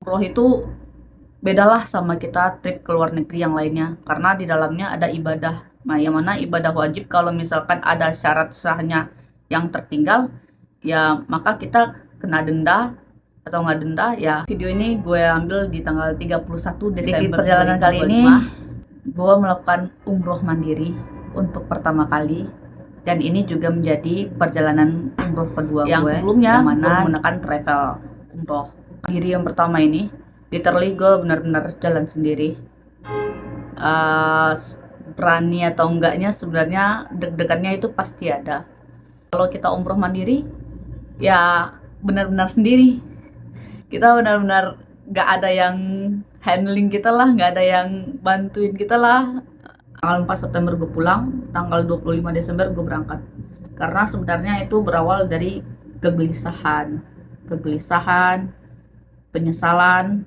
umroh itu bedalah sama kita trip ke luar negeri yang lainnya, karena di dalamnya ada ibadah. Nah, yang mana ibadah wajib kalau misalkan ada syarat sahnya yang tertinggal, ya maka kita kena denda atau nggak denda ya. Video ini gue ambil di tanggal 31 Desember. Di perjalanan kali ini gue melakukan umroh mandiri untuk pertama kali, dan ini juga menjadi perjalanan umroh kedua yang gue, sebelumnya yang mana gue menggunakan travel umroh mandiri. Yang pertama ini literally gue benar-benar jalan sendiri. Berani atau enggaknya sebenarnya deg-degannya itu pasti ada. Kalau kita umroh mandiri ya benar-benar sendiri, kita benar-benar nggak ada yang handling kita lah, nggak ada yang bantuin kita lah. Tanggal 4 September gue pulang, tanggal 25 Desember gue berangkat. Karena sebenarnya itu berawal dari kegelisahan, penyesalan,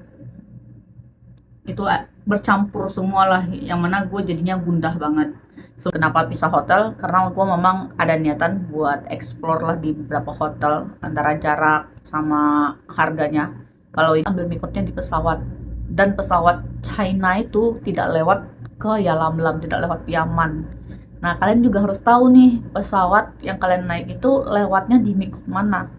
itu bercampur semua lah, yang mana gue jadinya gundah banget. Kenapa pisah hotel? Karena gue memang ada niatan buat explore lah di beberapa hotel, antara jarak sama harganya. Kalau ambil mikotnya di pesawat, dan pesawat China itu tidak lewat ke Yalamlam, tidak lewat Yaman. Nah, kalian juga harus tahu nih, pesawat yang kalian naik itu lewatnya di mikot mana.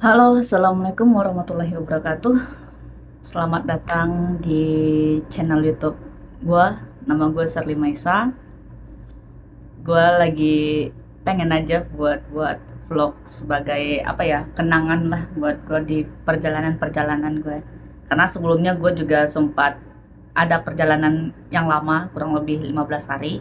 Halo, assalamualaikum warahmatullahi wabarakatuh. Selamat datang di channel YouTube gue. Nama gue Sherly Maisa. Gue lagi pengen aja buat vlog sebagai apa ya, kenangan lah buat gue di perjalanan gue. Karena sebelumnya gue juga sempat ada perjalanan yang lama, kurang lebih 15 hari.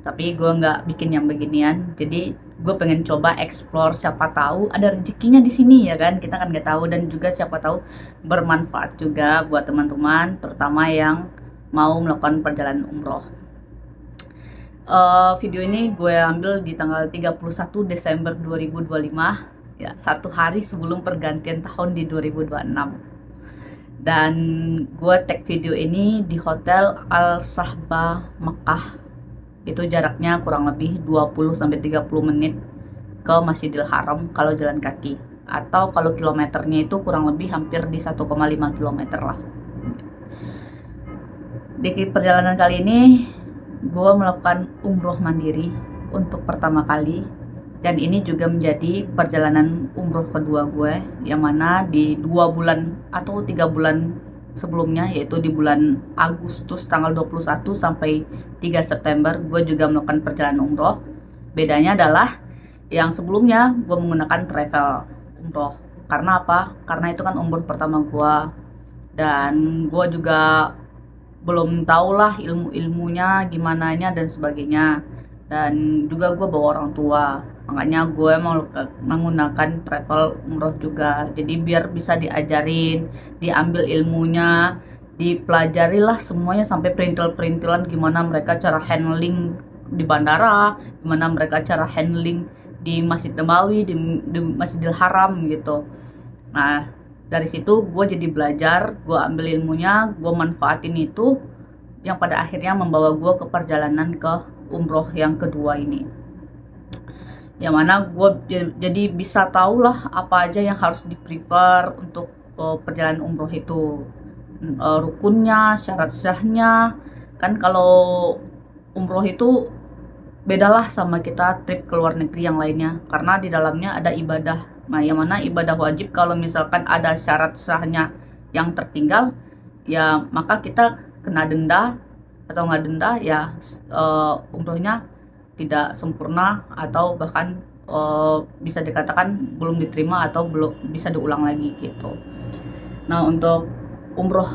Tapi gue nggak bikin yang beginian. Jadi gue pengen coba explore, siapa tahu ada rezekinya di sini ya kan, kita kan nggak tahu. Dan juga siapa tahu bermanfaat juga buat teman-teman, terutama yang mau melakukan perjalanan umroh. Video ini gue ambil di tanggal 31 Desember 2025, ya, satu hari sebelum pergantian tahun di 2026. Dan gue tag video ini di Hotel Al Sahbah Mekah. Itu jaraknya kurang lebih 20-30 menit ke Masjidil Haram kalau jalan kaki, atau kalau kilometernya itu kurang lebih hampir di 1,5 km lah. Di perjalanan kali ini gue melakukan umroh mandiri untuk pertama kali, dan ini juga menjadi perjalanan umroh kedua gue, yang mana di 2 bulan atau 3 bulan sebelumnya, yaitu di bulan Agustus tanggal 21 sampai 3 September gue juga melakukan perjalanan umroh. Bedanya adalah yang sebelumnya gue menggunakan travel umroh. Karena apa? Karena itu kan umroh pertama gue, dan gue juga belum tahu lah ilmunya gimana nya dan sebagainya. Dan juga gue bawa orang tua, makanya gue mau menggunakan travel umroh juga. Jadi biar bisa diajarin, diambil ilmunya, dipelajari lah semuanya sampai perintil-perintilan gimana mereka cara handling di bandara, gimana mereka cara handling di Masjid Nabawi, di Masjidil Haram gitu. Nah, dari situ gue jadi belajar, gue ambil ilmunya, gue manfaatin itu, yang pada akhirnya membawa gue ke perjalanan ke umroh yang kedua ini, yang mana gue jadi bisa tahu lah apa aja yang harus di prepare untuk perjalanan umroh itu. Rukunnya, syarat sahnya kan. Kalau umroh itu bedalah sama kita trip ke luar negeri yang lainnya, karena di dalamnya ada ibadah. Nah, yang mana ibadah wajib kalau misalkan ada syarat sahnya yang tertinggal, ya maka kita kena denda atau nggak denda ya, umrohnya tidak sempurna, atau bahkan bisa dikatakan belum diterima atau belum bisa diulang lagi gitu. Nah, untuk umroh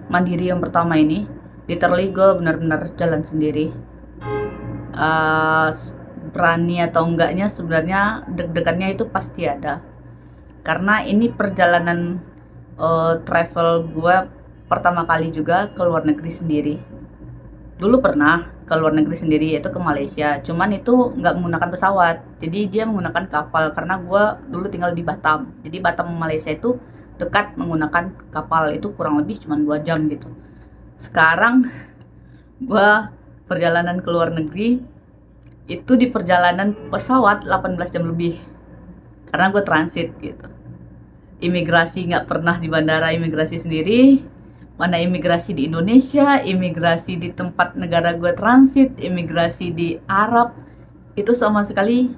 mandiri yang pertama ini literally gue benar-benar jalan sendiri. Berani atau enggaknya sebenarnya deg-degannya itu pasti ada, karena ini perjalanan travel gue pertama kali juga ke luar negeri sendiri. Dulu pernah ke luar negeri sendiri, yaitu ke Malaysia, cuman itu nggak menggunakan pesawat, jadi dia menggunakan kapal. Karena gue dulu tinggal di Batam, jadi Batam Malaysia itu dekat, menggunakan kapal itu kurang lebih cuma 2 jam gitu. Sekarang gue perjalanan ke luar negeri itu di perjalanan pesawat 18 jam lebih karena gue transit gitu. Imigrasi nggak pernah di bandara imigrasi sendiri, mana imigrasi di Indonesia, imigrasi di tempat negara gue transit, imigrasi di Arab, itu sama sekali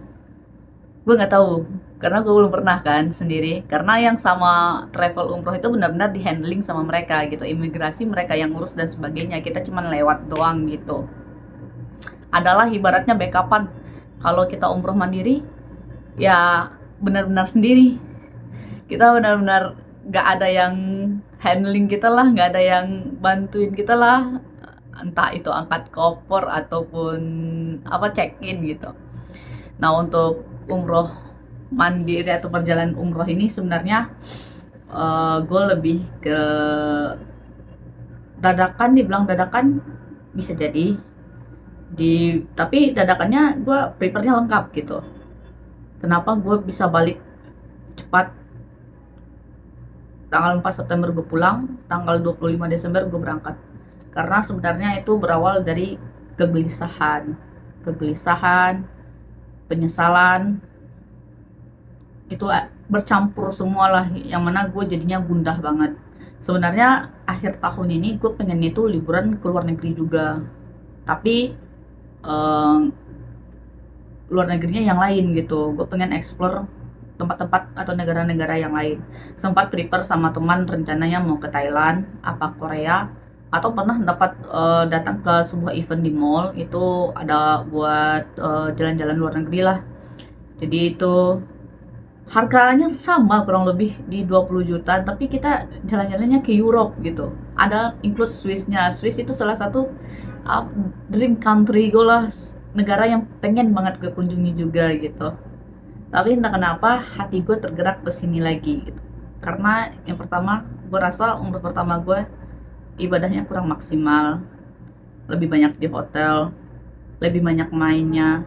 gue nggak tahu karena gue belum pernah kan sendiri. Karena yang sama travel umroh itu benar-benar di handling sama mereka gitu, imigrasi mereka yang ngurus dan sebagainya, kita cuma lewat doang gitu. Adalah ibaratnya backupan. Kalau kita umroh mandiri ya benar-benar sendiri, kita benar-benar nggak ada yang handling kita lah, nggak ada yang bantuin kita lah, entah itu angkat koper ataupun apa check in gitu. Nah untuk umroh mandiri atau perjalanan umroh ini sebenarnya gue lebih ke dadakan, dibilang dadakan bisa jadi tapi dadakannya gue prepare-nya lengkap gitu. Kenapa gue bisa balik cepat? Tanggal 4 September gue pulang, tanggal 25 Desember gue berangkat. Karena sebenarnya itu berawal dari kegelisahan, penyesalan, itu bercampur semua lah, yang mana gue jadinya gundah banget. Sebenarnya akhir tahun ini gue pengen itu liburan ke luar negeri juga, tapi luar negerinya yang lain gitu. Gue pengen explore tempat-tempat atau negara-negara yang lain. Sempat prepare sama teman rencananya mau ke Thailand, apa Korea, atau pernah dapat datang ke sebuah event di mall itu ada buat jalan-jalan luar negeri lah. Jadi itu harganya sama kurang lebih di 20 juta, tapi kita jalan-jalannya ke Europe gitu. Ada include Swissnya. Swiss itu salah satu dream country gue lah, negara yang pengen banget gue kunjungi juga gitu. Tapi entah kenapa hati gue tergerak ke sini lagi gitu. Karena yang pertama, gue rasa umroh pertama gue ibadahnya kurang maksimal. Lebih banyak di hotel, lebih banyak mainnya,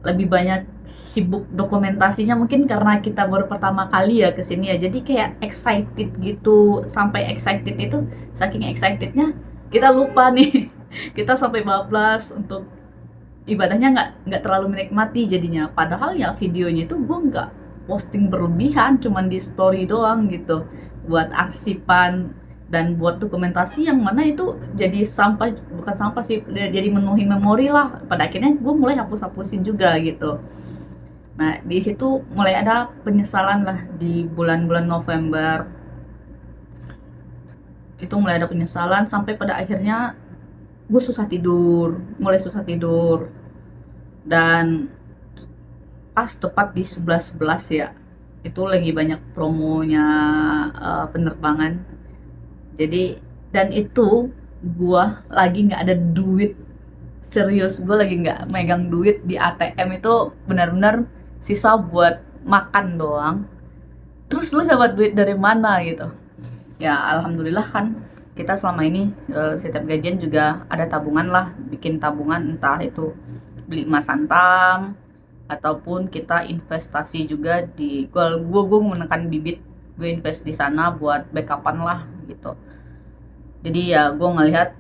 lebih banyak sibuk dokumentasinya, mungkin karena kita baru pertama kali ya ke sini ya. Jadi kayak excited gitu, sampai excited itu saking excitednya kita lupa nih. Kita sampai bablas untuk ibadahnya nggak terlalu menikmati jadinya. Padahal ya videonya itu gue nggak posting berlebihan, cuman di story doang gitu, buat arsipan dan buat dokumentasi, yang mana itu jadi sampah, bukan sampah sih, jadi menuhi memori lah. Pada akhirnya gue mulai hapus-hapusin juga gitu. Nah di situ mulai ada penyesalan lah di bulan-bulan November. Itu mulai ada penyesalan sampai pada akhirnya gue mulai susah tidur. Dan pas tepat di 11.11 ya, itu lagi banyak promonya penerbangan. Jadi dan itu gue lagi nggak ada duit, serius gue lagi nggak megang duit di ATM, itu benar-benar sisa buat makan doang. Terus lu dapat duit dari mana gitu? Ya alhamdulillah kan kita selama ini setiap gajian juga ada tabungan lah, bikin tabungan, entah itu beli emas antam ataupun kita investasi juga di gue menekan bibit, gue invest di sana buat backupan lah gitu. Jadi ya gue ngelihat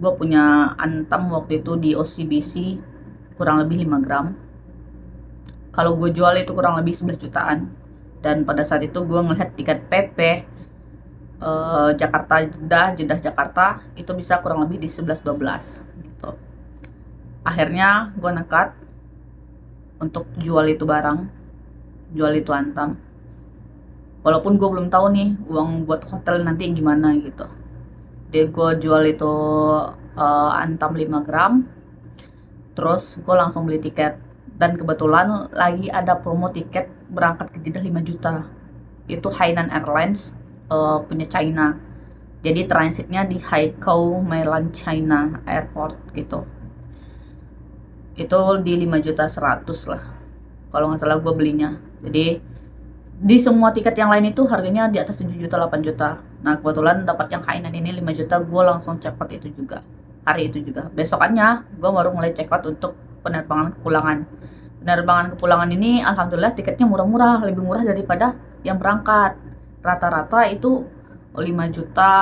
gue punya antam waktu itu di OCBC kurang lebih 5 gram. Kalau gue jual itu kurang lebih 11 jutaan. Dan pada saat itu gue ngelihat tiket PP Jakarta Jeddah Jakarta itu bisa kurang lebih di 11-12 gitu. Akhirnya gue nekat untuk jual itu barang, jual itu antam, walaupun gue belum tahu nih uang buat hotel nanti gimana gitu. Dia gue jual itu antam 5 gram, terus gue langsung beli tiket. Dan kebetulan lagi ada promo tiket berangkat ke Jeddah 5 juta. Itu Hainan Airlines punya China. Jadi transitnya di Haikou Meilan China Airport gitu. Itu di 5.100.000 lah kalau nggak salah gue belinya. Jadi di semua tiket yang lain itu harganya di atas 7 juta, 8 juta. Nah kebetulan dapat yang Hainan ini 5 juta, gue langsung check out itu juga. Hari itu juga, besokannya gue baru mulai check out untuk penerbangan kepulangan. Penerbangan kepulangan ini alhamdulillah tiketnya murah-murah, lebih murah daripada yang berangkat. Rata-rata itu 5 juta,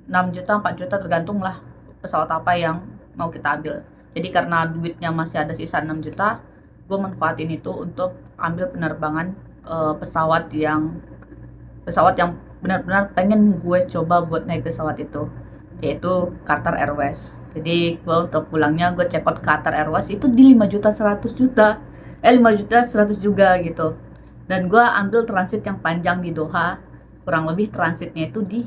6 juta, 4 juta tergantung lah pesawat apa yang mau kita ambil. Jadi karena duitnya masih ada sisa 6 juta, gue manfaatin itu untuk ambil penerbangan pesawat yang benar-benar pengen gue coba buat naik pesawat itu, yaitu Qatar Airways. Jadi gue untuk pulangnya gue check out Qatar Airways itu di 5 juta 100 juta 5 juta 100 juga gitu. Dan gue ambil transit yang panjang di Doha, kurang lebih transitnya itu di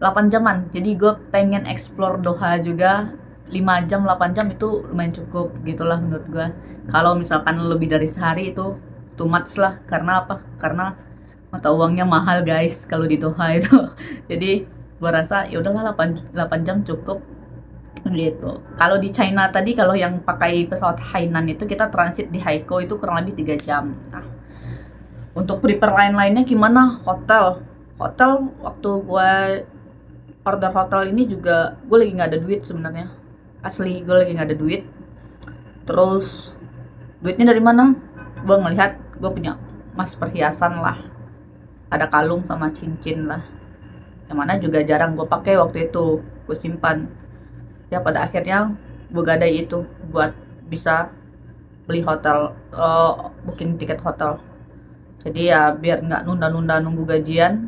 8 jaman. Jadi gue pengen explore Doha juga. 5 jam 8 jam itu lumayan cukup gitulah menurut gue. Kalau misalkan lebih dari sehari itu too much lah. Karena apa? Karena mata uangnya mahal guys kalau di Doha itu. Jadi gue rasa ya udahlah 8 jam cukup gitu. Kalau di China tadi, kalau yang pakai pesawat Hainan itu kita transit di Haikou itu kurang lebih 3 jam. Nah, untuk prepare lain-lainnya gimana? Hotel waktu gue order hotel ini juga gue lagi nggak ada duit sebenarnya. Asli gue lagi nggak ada duit. Terus duitnya dari mana? Gue ngelihat gue punya emas perhiasan lah, ada kalung sama cincin lah, yang mana juga jarang gue pakai waktu itu, gue simpan. Ya pada akhirnya gue gadai itu buat bisa beli hotel, booking tiket hotel. Jadi ya biar nggak nunda-nunda nunggu gajian,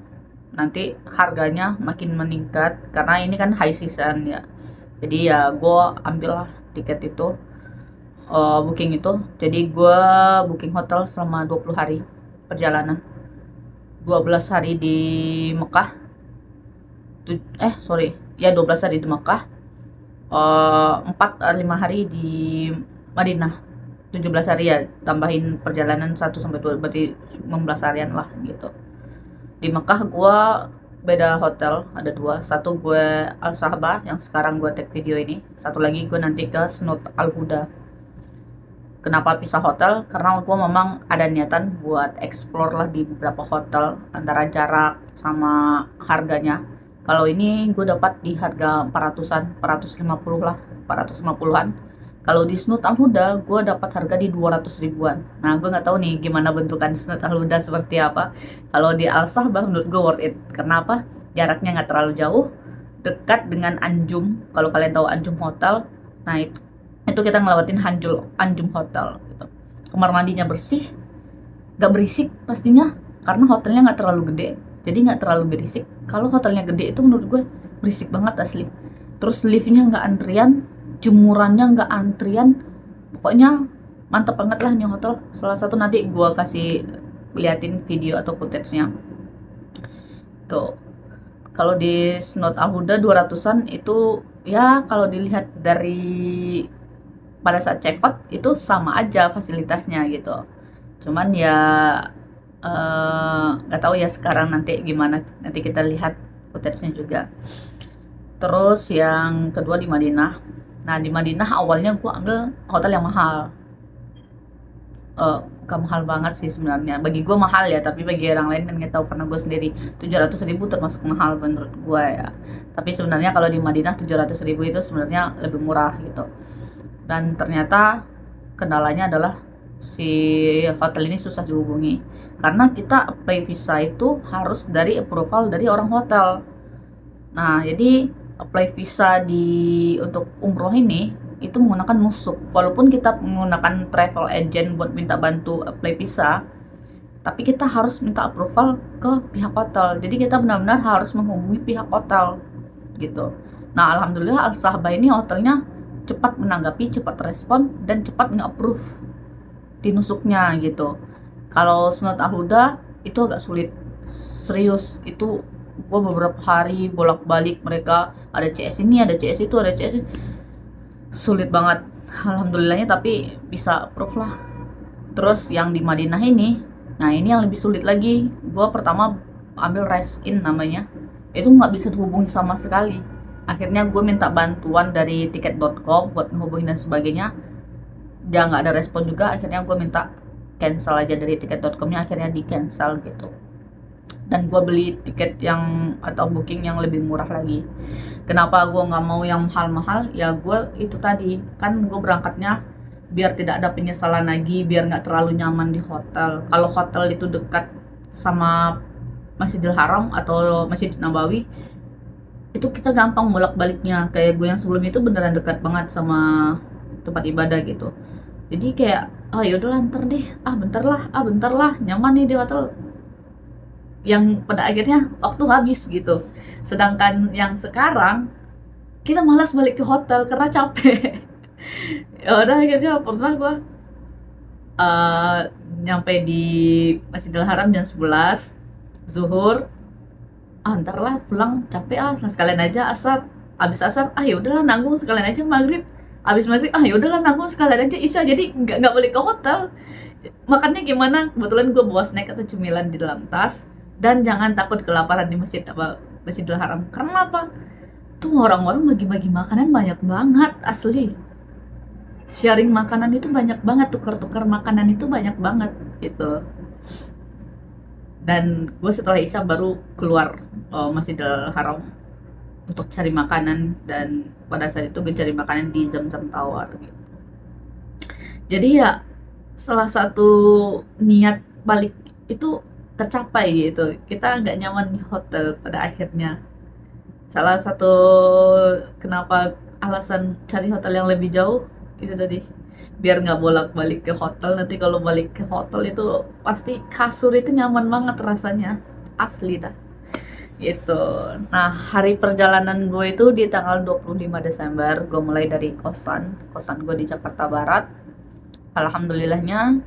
nanti harganya makin meningkat karena ini kan high season ya. Jadi ya gue ambil lah tiket itu, booking itu. Jadi gue booking hotel selama 20 hari perjalanan, 12 hari di Mekah, 12 hari di Mekah, 5 hari di Madinah, 17 hari ya, tambahin perjalanan 1-2 berarti 19 harian lah gitu. Di Mekah gue beda hotel, ada 2. Satu gue Al Sahbah yang sekarang gue take video ini, satu lagi gue nanti ke Snout Al Huda. Kenapa pisah hotel? Karena gue memang ada niatan buat explore lah di beberapa hotel, antara jarak sama harganya. Kalau ini gue dapat di harga 400-an, 450 lah, 450-an. Kalau di Snout Al Huda gue dapat harga di 200 ribuan. Nah gue nggak tahu nih gimana bentukan Snout Al Huda seperti apa. Kalau di Al Sahbah menurut gue worth it. Kenapa? Jaraknya nggak terlalu jauh, dekat dengan Anjum. Kalau kalian tahu Anjum Hotel, nah itu kita ngelewatin Anjum Hotel gitu. Kamar mandinya bersih, nggak berisik pastinya karena hotelnya nggak terlalu gede, jadi nggak terlalu berisik. Kalau hotelnya gede itu menurut gue berisik banget asli. Terus liftnya nggak antrian, jemurannya nggak antrian, pokoknya mantep banget lah nih hotel. Salah satu nanti gue kasih liatin video atau footage-nya tuh. Kalau di Snout Al Huda 200-an itu ya, kalau dilihat dari pada saat check out itu sama aja fasilitasnya gitu. Cuman ya nggak tahu ya sekarang nanti gimana, nanti kita lihat footage-nya juga. Terus yang kedua di Madinah. Nah di Madinah awalnya gue ambil hotel yang mahal, gak mahal banget sih sebenarnya, bagi gue mahal ya, tapi bagi orang lain kan nggak tahu, karena gue sendiri 700 ribu termasuk mahal menurut gue ya. Tapi sebenarnya kalau di Madinah 700 ribu itu sebenarnya lebih murah gitu. Dan ternyata kendalanya adalah si hotel ini susah dihubungi, karena kita apply visa itu harus dari approval dari orang hotel. Nah jadi apply visa untuk umroh ini itu menggunakan nusuk. Walaupun kita menggunakan travel agent buat minta bantu apply visa, tapi kita harus minta approval ke pihak hotel. Jadi kita benar-benar harus menghubungi pihak hotel gitu. Nah alhamdulillah Al Sahbah ini hotelnya cepat menanggapi, cepat respon, dan cepat nge-approve di nusuknya gitu. Kalau Snout Al Huda itu agak sulit, serius. Itu gue beberapa hari bolak-balik, mereka ada CS ini, ada CS itu, ada CS ini, sulit banget. Alhamdulillahnya tapi bisa approve lah. Terus yang di Madinah ini, nah ini yang lebih sulit lagi. Gue pertama ambil rest in namanya, itu nggak bisa dihubungi sama sekali. Akhirnya gue minta bantuan dari tiket.com buat ngehubungin dan sebagainya, dia nggak ada respon juga. Akhirnya gue minta cancel aja dari tiket.com-nya, akhirnya di cancel gitu. Dan gue beli tiket yang atau booking yang lebih murah lagi. Kenapa gue nggak mau yang mahal-mahal? Ya gue itu tadi kan gue berangkatnya biar tidak ada penyesalan lagi, biar nggak terlalu nyaman di hotel. Kalau hotel itu dekat sama Masjidil Haram atau Masjid Nabawi, itu kita gampang bolak-baliknya. Kayak gue yang sebelumnya itu beneran dekat banget sama tempat ibadah gitu. Jadi kayak yaudah ntar deh, bentar lah, nyaman nih di hotel. Yang pada akhirnya waktu habis gitu. Sedangkan yang sekarang kita malas balik ke hotel karena capek. Ya udah akhirnya pernah gue uh, nyampe di Masjidil Haram jam 11 zuhur. Ntar lah pulang capek nah sekalian aja asar. Abis asar ya udahlah nanggung sekalian aja maghrib. Abis maghrib ya udahlah nanggung sekalian aja isya. Jadi nggak balik ke hotel. Makannya gimana? Kebetulan gue bawa snack atau cemilan di dalam tas. Dan jangan takut kelaparan di Masjidil Haram. Karena apa? Tuh orang-orang bagi-bagi makanan banyak banget asli. Sharing makanan itu banyak banget, tukar-tukar makanan itu banyak banget gitu. Dan gue setelah isya baru keluar Masjidil Haram untuk cari makanan, dan pada saat itu gue cari makanan di Zamzam Tower gitu. Jadi ya salah satu niat balik itu tercapai gitu. Kita nggak nyaman di hotel pada akhirnya. Salah satu kenapa alasan cari hotel yang lebih jauh itu tadi, biar nggak bolak-balik ke hotel. Nanti kalau balik ke hotel itu pasti kasur itu nyaman banget rasanya, asli dah gitu. Nah, hari perjalanan gue itu di tanggal 25 Desember. Gue mulai dari kosan gue di Jakarta Barat. Alhamdulillahnya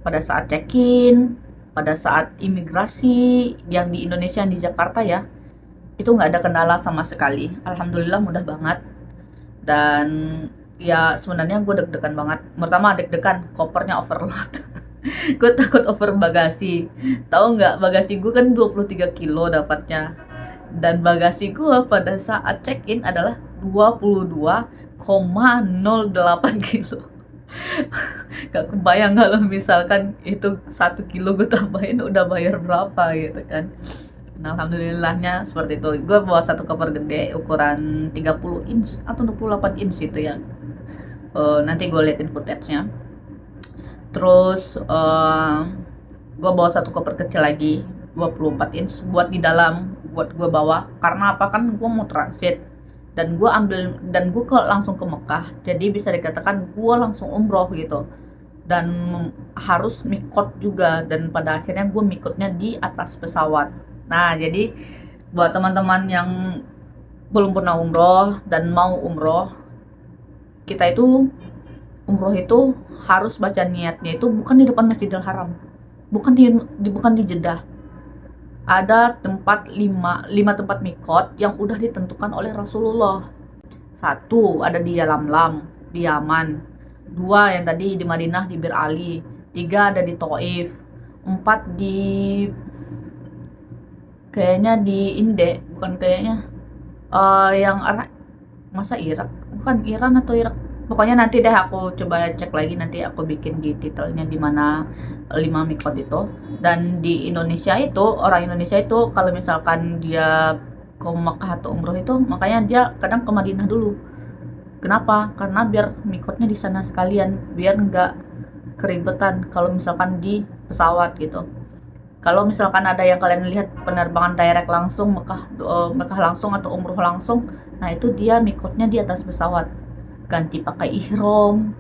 pada saat check-in, pada saat imigrasi yang di Indonesia, yang di Jakarta ya, itu nggak ada kendala sama sekali. Alhamdulillah mudah banget. Dan ya sebenarnya gue deg-degan banget. Pertama deg-degan kopernya overload. Gue takut over bagasi. Tahu nggak, bagasi gue kan 23 kilo dapatnya. Dan bagasi gue pada saat check-in adalah 22,08 kilo. Gak kebayang kalau misalkan itu 1 kilo gue tambahin udah bayar berapa gitu kan. Nah, alhamdulillahnya seperti itu. Gue bawa satu koper gede ukuran 30 inch atau 28 inch itu ya. Nanti gue liatin footage-nya. Terus gue bawa satu koper kecil lagi 24 inch buat di dalam, buat gue bawa. Karena apa, kan gue mau transit dan gue langsung ke Mekah. Jadi bisa dikatakan gue langsung umroh gitu. Dan harus mikot juga, dan pada akhirnya gue mikotnya di atas pesawat. Nah, jadi buat teman-teman yang belum pernah umroh dan mau umroh, kita itu umroh itu harus baca niatnya itu bukan di depan Masjidil Haram, bukan di Jeddah. Ada lima tempat mikot yang udah ditentukan oleh Rasulullah. 1 ada di Yalamlam di Yaman, 2 yang tadi di Madinah di Bir Ali, 3 ada di Taif, 4 di kayaknya di Inde, bukan kayaknya yang arah masa Irak, bukan Iran atau Irak. Pokoknya nanti deh aku coba cek lagi, nanti aku bikin di detailnya di mana 5 mikot itu. Dan di Indonesia itu, orang Indonesia itu kalau misalkan dia ke Mekah atau umroh itu, makanya dia kadang ke Madinah dulu. Kenapa? Karena biar mikotnya di sana sekalian, biar nggak keribetan kalau misalkan di pesawat gitu. Kalau misalkan ada yang kalian lihat penerbangan direct langsung Mekah langsung atau umroh langsung, nah itu dia mikotnya di atas pesawat, ganti pakai ihram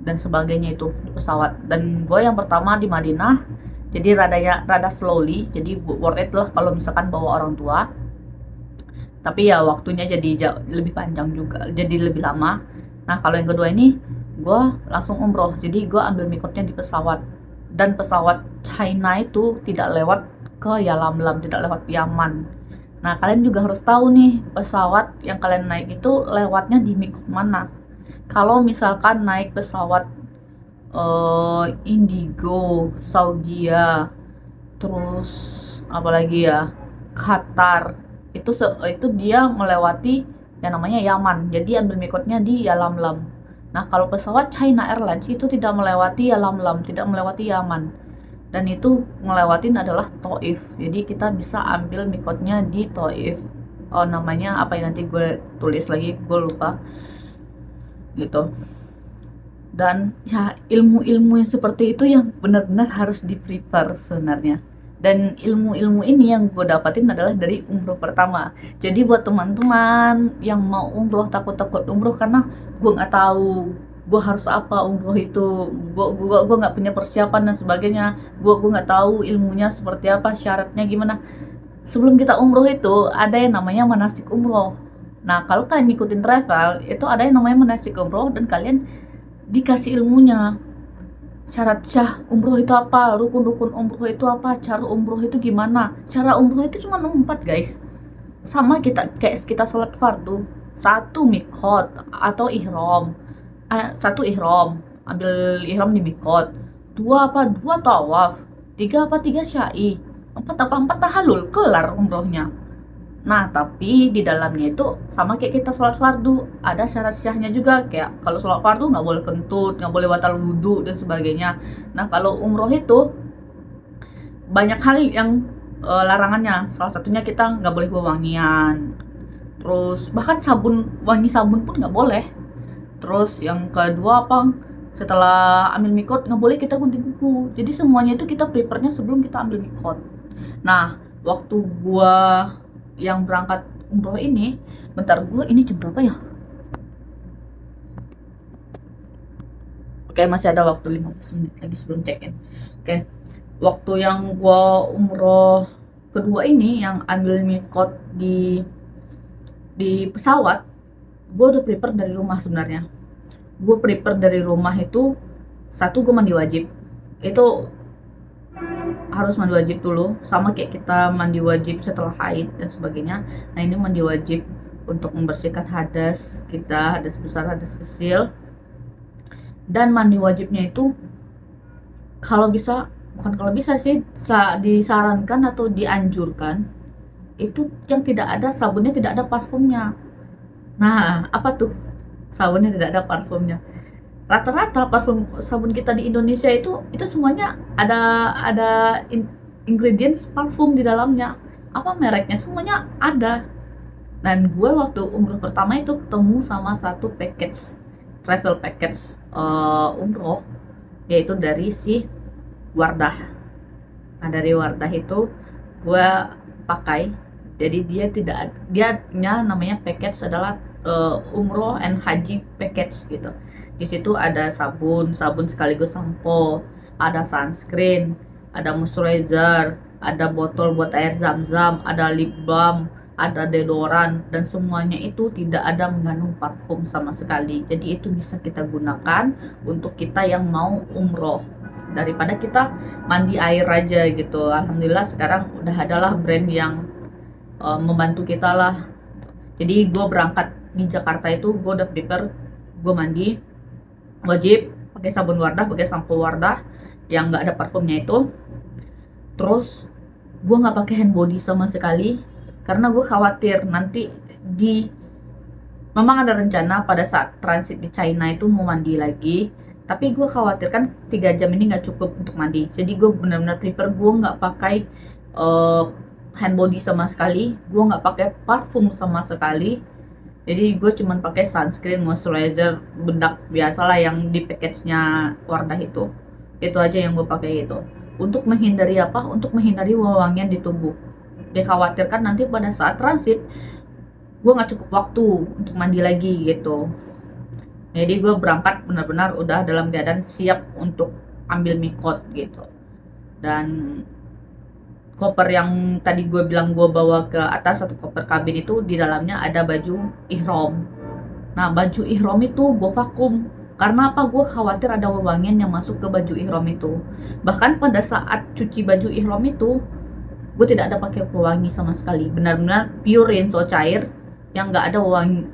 dan sebagainya itu di pesawat. Dan gue yang pertama di Madinah, jadi rada slowly, jadi worth it lah kalau misalkan bawa orang tua. Tapi ya waktunya jadi lebih panjang juga, jadi lebih lama. Nah, kalau yang kedua ini gue langsung umroh, jadi gue ambil mikotnya di pesawat. Dan pesawat China itu tidak lewat ke Yalamlam, tidak lewat Yaman. Nah, kalian juga harus tahu nih, pesawat yang kalian naik itu lewatnya di mikot mana. Kalau misalkan naik pesawat Indigo, Saudia, terus apalagi ya, Qatar, itu dia melewati yang namanya Yaman. Jadi ambil mikotnya di Yalamlam. Nah, kalau pesawat China Airlines itu tidak melewati Yalamlam, tidak melewati Yaman. Dan itu ngelewatin adalah Taif. Jadi kita bisa ambil mikotnya di Taif. Namanya apa ya, nanti gue tulis lagi, gue lupa. Gitu. Dan ya ilmu-ilmu yang seperti itu yang benar-benar harus di-prepare sebenarnya. Dan ilmu-ilmu ini yang gue dapatin adalah dari umroh pertama. Jadi buat teman-teman yang mau umroh, takut-takut umroh karena gue nggak tahu gue harus apa umroh itu, gue nggak punya persiapan dan sebagainya, gue nggak tahu ilmunya seperti apa, syaratnya gimana. Sebelum kita umroh itu ada yang namanya manasik umroh. Nah, kalau kalian ngikutin travel itu ada yang namanya manasik umroh dan kalian dikasih ilmunya. Syarat syah umroh itu apa, rukun-rukun umroh itu apa, cara umroh itu gimana. Cara umroh itu cuma 4 guys. Sama kita kayak kita sholat fardu. Satu mikot atau ihram. Satu ihram, ambil ihram di mikot. Dua tawaf. Tiga sya'i. Empat tahalul, kelar umrohnya. Nah, tapi di dalamnya itu sama kayak kita sholat fardu, ada syarat syahnya juga. Kayak kalau sholat fardu nggak boleh kentut, nggak boleh batal wudhu dan sebagainya. Nah, kalau umroh itu banyak hal yang larangannya. Salah satunya kita nggak boleh bawa wangian. Terus bahkan wangi sabun pun nggak boleh. Terus yang kedua apa? Setelah ambil mikot nggak boleh kita gunting kuku. Jadi semuanya itu kita prepare-nya sebelum kita ambil mikot. Nah, waktu gua yang berangkat umroh ini, bentar, gua ini jam berapa ya? Oke, masih ada waktu 15 menit lagi sebelum check-in. Oke, waktu yang gua umroh kedua ini yang ambil mikot di pesawat, gua udah prepare dari rumah sebenarnya. Gua prepare dari rumah itu, satu gua mandi wajib. Itu harus mandi wajib dulu, sama kayak kita mandi wajib setelah haid dan sebagainya. Nah, ini mandi wajib untuk membersihkan hadas kita, hadas besar, hadas kecil. Dan mandi wajibnya itu kalau bisa, bukan kalau bisa sih, disarankan atau dianjurkan itu yang tidak ada sabunnya, tidak ada parfumnya. Nah, apa tuh sabunnya tidak ada parfumnya? Rata-rata parfum sabun kita di Indonesia itu semuanya ada ingredients parfum di dalamnya. Apa mereknya semuanya ada. Dan gue waktu umroh pertama itu ketemu sama satu travel package umroh, yaitu dari si Wardah. Nah, dari Wardah itu gue pakai. Jadi dia namanya package adalah umroh and haji package gitu. Di situ ada sabun sekaligus sampo, ada sunscreen, ada moisturizer, ada botol buat air zam-zam, ada lip balm, ada deodoran, dan semuanya itu tidak ada mengandung parfum sama sekali. Jadi itu bisa kita gunakan untuk kita yang mau umroh daripada kita mandi air aja gitu. Alhamdulillah sekarang udah adalah brand yang membantu kita lah. Jadi gue berangkat di Jakarta itu gue udah prepare, gue mandi wajib pakai sabun Wardah, pakai sampo Wardah yang nggak ada parfumnya itu. Terus gue nggak pakai hand body sama sekali karena gue khawatir nanti memang ada rencana pada saat transit di China itu mau mandi lagi, tapi gue khawatir kan 3 jam ini nggak cukup untuk mandi. Jadi gue benar-benar prepare, gue nggak pakai hand body sama sekali, gue nggak pakai parfum sama sekali. Jadi gue cuman pakai sunscreen, moisturizer, bedak biasalah yang di package-nya Wardah itu aja yang gue pakai itu. Untuk menghindari apa? Untuk menghindari wewangian di tubuh. Dikhawatirkan nanti pada saat transit gue nggak cukup waktu untuk mandi lagi gitu. Jadi gue berangkat benar-benar udah dalam keadaan siap untuk ambil mikot gitu. Dan koper yang tadi gue bilang gue bawa ke atas, satu koper kabin itu di dalamnya ada baju ihram. Nah, baju ihram itu gue vakum. Karena apa? Gue khawatir ada wewangian yang masuk ke baju ihram itu. Bahkan pada saat cuci baju ihram itu, gue tidak ada pakai pewangi sama sekali. Benar-benar pure rinso cair yang nggak ada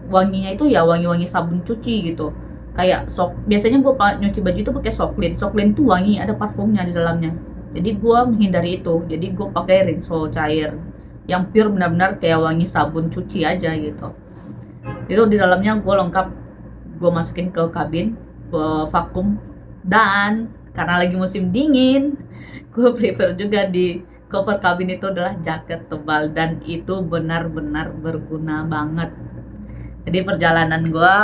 wanginya itu ya wangi-wangi sabun cuci gitu. Kayak biasanya gue nyuci baju itu pakai Soklin. Soklin itu wangi, ada parfumnya di dalamnya. Jadi gue menghindari itu. Jadi gue pakai rinso cair yang pure, benar-benar kayak wangi sabun cuci aja gitu. Itu di dalamnya gue lengkap, gue masukin ke kabin, gue vakum. Dan karena lagi musim dingin, gue prefer juga di cover kabin itu adalah jaket tebal, dan itu benar-benar berguna banget. Jadi perjalanan gue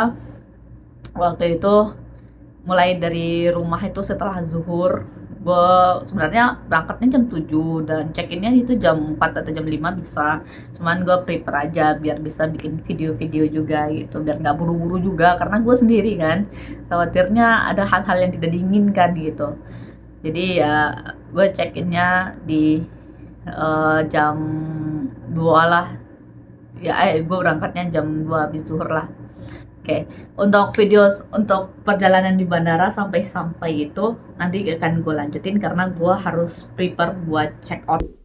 waktu itu mulai dari rumah itu setelah zuhur, gue sebenarnya berangkatnya jam 7 dan check-innya itu jam 4 atau jam 5 bisa. Cuman gue prepare aja biar bisa bikin video-video juga gitu, biar nggak buru-buru juga karena gue sendiri kan. Khawatirnya ada hal-hal yang tidak diinginkan gitu. Jadi ya gue check-innya di jam 2 lah. Ya gue berangkatnya jam 2 habis zuhur lah. Oke, untuk video untuk perjalanan di bandara sampai itu nanti akan gue lanjutin karena gue harus prepare buat check out.